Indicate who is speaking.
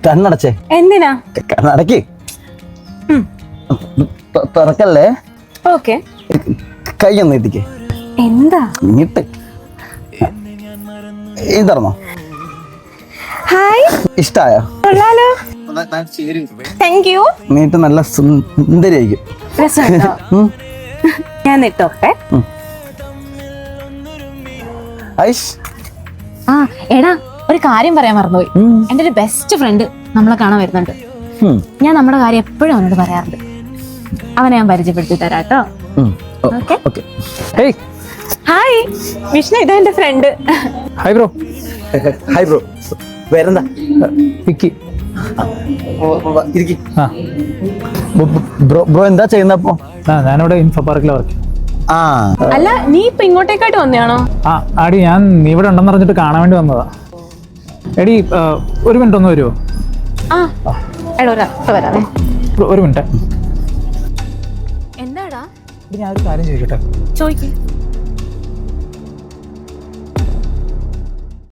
Speaker 1: കണ്ണടച്ചേ.
Speaker 2: എന്തിനാ?
Speaker 1: കണ്ണടക്ക്. തുറക്കല്ലേ.
Speaker 2: ഓക്കെ.
Speaker 1: കൈ ഒന്ന് നീട്ടിക്ക്.
Speaker 2: എന്താ?
Speaker 1: നീട്ട്. ഈ തുറന്നോ.
Speaker 2: ഹായ്.
Speaker 1: ഇഷ്ടായോ?
Speaker 2: കൊള്ളാലോ. Thank you.
Speaker 1: നീട്ട് നല്ല സുന്ദരിയായിരിക്കും.
Speaker 2: രസമുണ്ടോ? ഞാൻ ഇട്ടോട്ടെ.
Speaker 1: ഐഷ്.
Speaker 2: ആ എടാ, ഒരു കാര്യം പറയാൻ മറന്നുപോയി. എന്റെ ഒരു ബെസ്റ്റ് ഫ്രണ്ട് നമ്മളെ കാണാൻ വരുന്നുണ്ട്. ഞാൻ നമ്മുടെ കാര്യം എപ്പോഴും അവനോട് പറയാറുണ്ട്. അവനെ ഞാൻ പരിചയപ്പെടുത്തി തരാട്ടോ. ഹായ് വിഷ്ണു, ഇതാ എന്റെ friend.
Speaker 3: Hi bro.
Speaker 1: Hi bro. വേറെന്താ?
Speaker 3: വിക്കി.
Speaker 1: ബ്രോ എന്താ ചെയ്യുന്നപ്പോ?
Speaker 3: ഞാനിവിടെ ഇൻഫോ പാർക്കിലെ വർക്ക്.
Speaker 2: അല്ല, നീ ഇപ്പൊ ഇങ്ങോട്ടേക്കായിട്ട് വന്നെയാണോ?
Speaker 3: ആടി, ഞാൻ നീ ഇവിടെ ഉണ്ടെന്ന് പറഞ്ഞിട്ട് കാണാൻ വേണ്ടി വന്നതാ. എടി, ഒരു മിനിറ്റ് ഒന്ന് വരുമോ?
Speaker 2: വരാമേ.
Speaker 3: ഒരു മിനിറ്റ്.
Speaker 2: എന്താടാ?
Speaker 3: ഞാൻ ഒരു കാര്യം ചോദിക്കട്ടെ?
Speaker 2: ചോദിക്ക്.